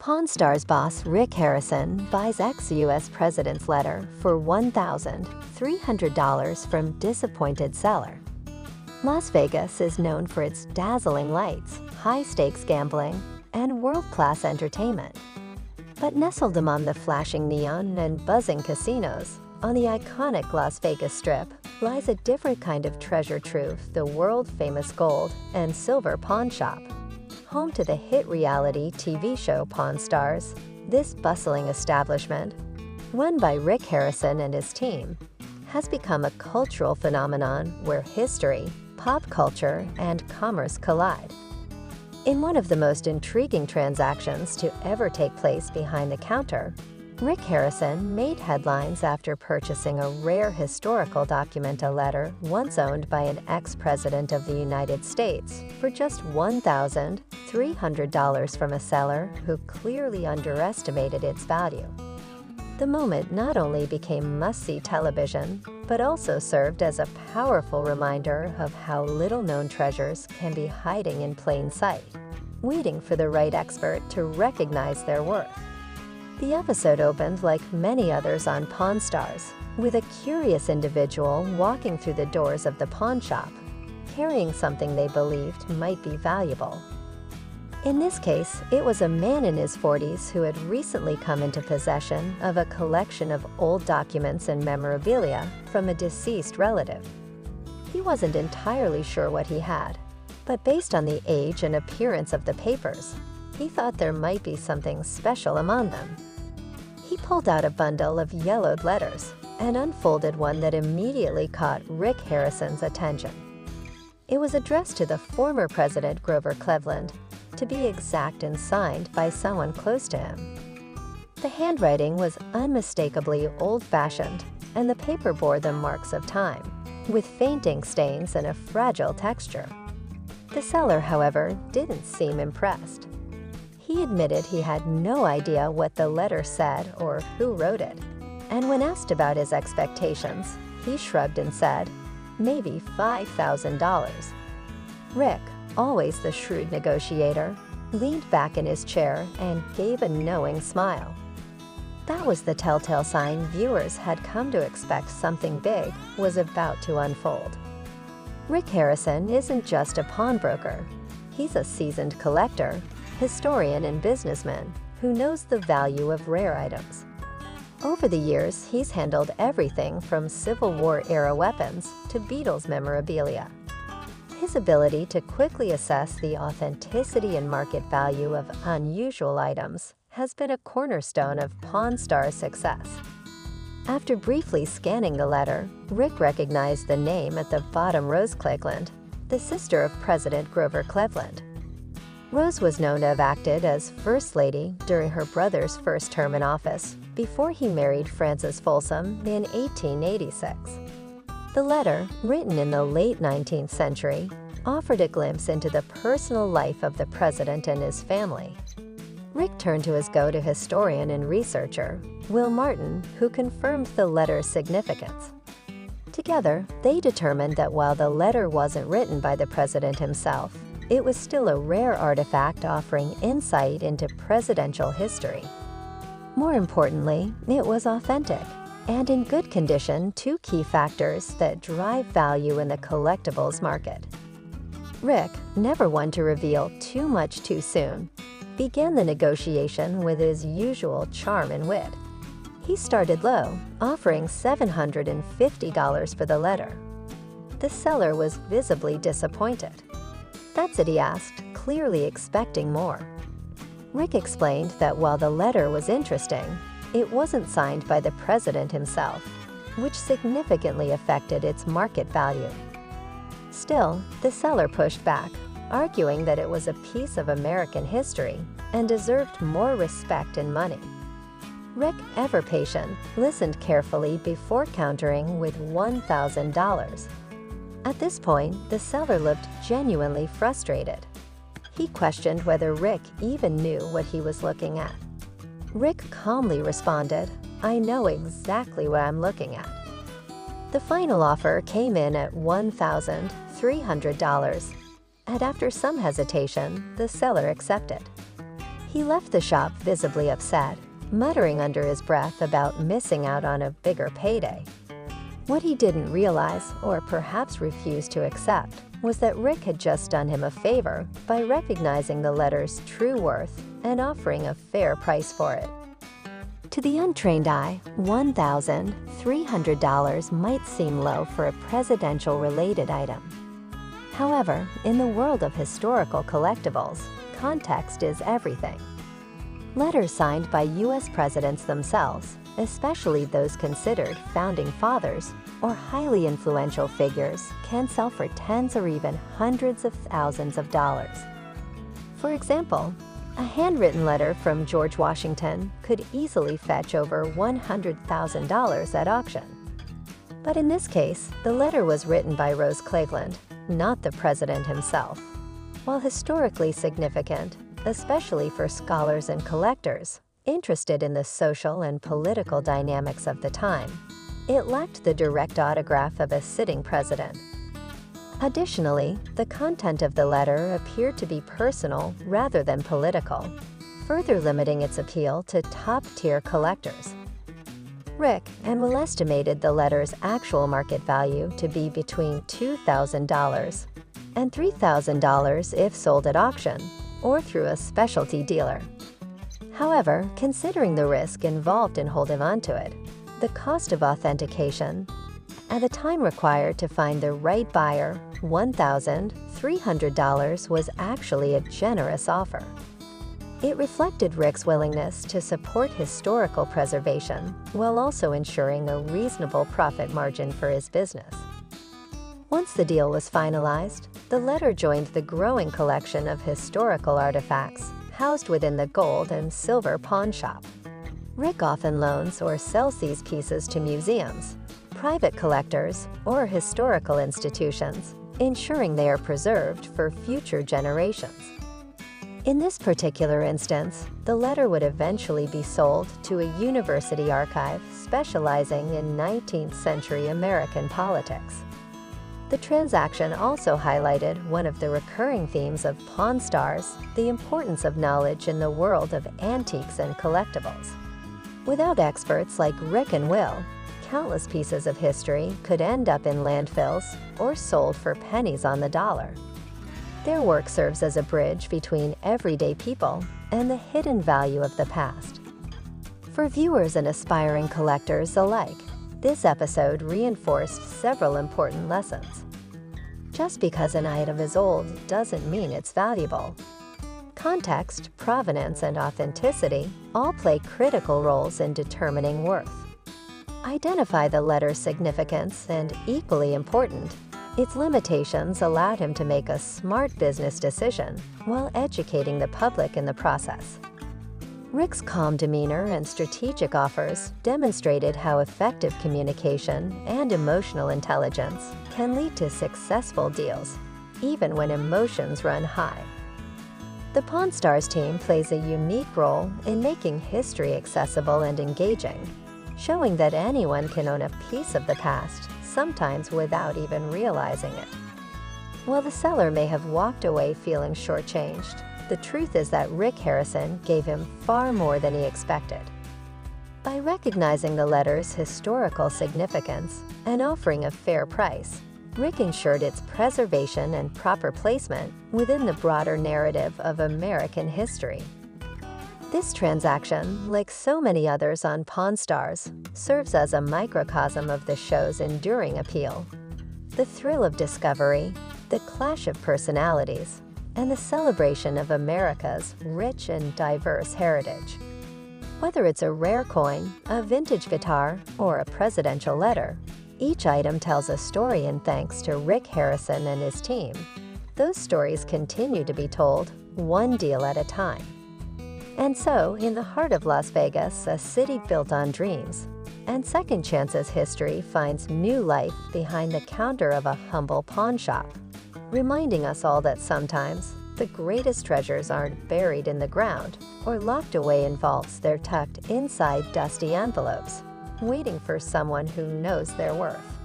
Pawn Stars boss Rick Harrison buys ex-US president's letter for $1,300 from disappointed seller. Las Vegas is known for its dazzling lights, high-stakes gambling, and world-class entertainment. But nestled among the flashing neon and buzzing casinos, on the iconic Las Vegas Strip lies a different kind of treasure trove, the world-famous gold and silver pawn shop. Home to the hit reality TV show Pawn Stars, this bustling establishment, run by Rick Harrison and his team, has become a cultural phenomenon where history, pop culture, and commerce collide. In one of the most intriguing transactions to ever take place behind the counter, Rick Harrison made headlines after purchasing a rare historical document, a letter once owned by an ex-president of the United States, for just $1,300 from a seller who clearly underestimated its value. The moment not only became must-see television, but also served as a powerful reminder of how little-known treasures can be hiding in plain sight, waiting for the right expert to recognize their worth. The episode opened like many others on Pawn Stars, with a curious individual walking through the doors of the pawn shop, carrying something they believed might be valuable. In this case, it was a man in his 40s who had recently come into possession of a collection of old documents and memorabilia from a deceased relative. He wasn't entirely sure what he had, but based on the age and appearance of the papers, he thought there might be something special among them. He pulled out a bundle of yellowed letters and unfolded one that immediately caught Rick Harrison's attention. It was addressed to the former President Grover Cleveland, to be exact, and signed by someone close to him. The handwriting was unmistakably old-fashioned, and the paper bore the marks of time, with faint ink stains and a fragile texture. The seller, however, didn't seem impressed. He admitted he had no idea what the letter said or who wrote it, and when asked about his expectations, he shrugged and said, "Maybe $5,000. Rick, always the shrewd negotiator, leaned back in his chair and gave a knowing smile. That was the telltale sign viewers had come to expect something big was about to unfold. Rick Harrison isn't just a pawnbroker. He's a seasoned collector, historian, and businessman who knows the value of rare items. Over the years, he's handled everything from Civil War-era weapons to Beatles memorabilia. His ability to quickly assess the authenticity and market value of unusual items has been a cornerstone of Pawn Stars' success." After briefly scanning the letter, Rick recognized the name at the bottom: Rose Cleveland, the sister of President Grover Cleveland. Rose was known to have acted as First Lady during her brother's first term in office, before he married Frances Folsom in 1886. The letter, written in the late 19th century, offered a glimpse into the personal life of the president and his family. Rick turned to his go-to historian and researcher, Will Martin, who confirmed the letter's significance. Together, they determined that while the letter wasn't written by the president himself, it was still a rare artifact offering insight into presidential history. More importantly, it was authentic and in good condition, two key factors that drive value in the collectibles market. Rick, never one to reveal too much too soon, began the negotiation with his usual charm and wit. He started low, offering $750 for the letter. The seller was visibly disappointed. "That's it?" he asked, clearly expecting more. Rick explained that while the letter was interesting, it wasn't signed by the president himself, which significantly affected its market value. Still, the seller pushed back, arguing that it was a piece of American history and deserved more respect and money. Rick, ever patient, listened carefully before countering with $1,000. At this point, the seller looked genuinely frustrated. He questioned whether Rick even knew what he was looking at. Rick calmly responded, "I know exactly what I'm looking at." The final offer came in at $1,300, and after some hesitation, the seller accepted. He left the shop visibly upset, muttering under his breath about missing out on a bigger payday. What he didn't realize, or perhaps refused to accept, was that Rick had just done him a favor by recognizing the letter's true worth and offering a fair price for it. To the untrained eye, $1,300 might seem low for a presidential-related item. However, in the world of historical collectibles, context is everything. Letters signed by U.S. presidents themselves, especially those considered founding fathers or highly influential figures, can sell for tens or even hundreds of thousands of dollars. For example, a handwritten letter from George Washington could easily fetch over $100,000 at auction. But in this case, the letter was written by Rose Cleveland, not the president himself. While historically significant, especially for scholars and collectors interested in the social and political dynamics of the time, it lacked the direct autograph of a sitting president. Additionally, the content of the letter appeared to be personal rather than political, further limiting its appeal to top-tier collectors. Rick and Will estimated the letter's actual market value to be between $2,000 and $3,000 if sold at auction or through a specialty dealer. However, considering the risk involved in holding onto it, the cost of authentication, and the time required to find the right buyer, $1,300 was actually a generous offer. It reflected Rick's willingness to support historical preservation while also ensuring a reasonable profit margin for his business. Once the deal was finalized, the letter joined the growing collection of historical artifacts housed within the gold and silver pawn shop. Rick often loans or sells these pieces to museums, private collectors, or historical institutions, ensuring they are preserved for future generations. In this particular instance, the letter would eventually be sold to a university archive specializing in 19th century American politics. The transaction also highlighted one of the recurring themes of Pawn Stars, the importance of knowledge in the world of antiques and collectibles. Without experts like Rick and Will, countless pieces of history could end up in landfills or sold for pennies on the dollar. Their work serves as a bridge between everyday people and the hidden value of the past. For viewers and aspiring collectors alike, this episode reinforced several important lessons. Just because an item is old doesn't mean it's valuable. Context, provenance, and authenticity all play critical roles in determining worth. Identify the letter's significance and, equally important, its limitations allowed him to make a smart business decision while educating the public in the process. Rick's calm demeanor and strategic offers demonstrated how effective communication and emotional intelligence can lead to successful deals, even when emotions run high. The Pawn Stars team plays a unique role in making history accessible and engaging, showing that anyone can own a piece of the past, sometimes without even realizing it. While the seller may have walked away feeling shortchanged, the truth is that Rick Harrison gave him far more than he expected. By recognizing the letter's historical significance and offering a fair price, Rick ensured its preservation and proper placement within the broader narrative of American history. This transaction, like so many others on Pawn Stars, serves as a microcosm of the show's enduring appeal. The thrill of discovery, the clash of personalities, and the celebration of America's rich and diverse heritage. Whether it's a rare coin, a vintage guitar, or a presidential letter, each item tells a story, and thanks to Rick Harrison and his team, those stories continue to be told, one deal at a time. And so, in the heart of Las Vegas, a city built on dreams, and Second Chance's history finds new life behind the counter of a humble pawn shop, reminding us all that sometimes the greatest treasures aren't buried in the ground or locked away in vaults. They're tucked inside dusty envelopes, waiting for someone who knows their worth.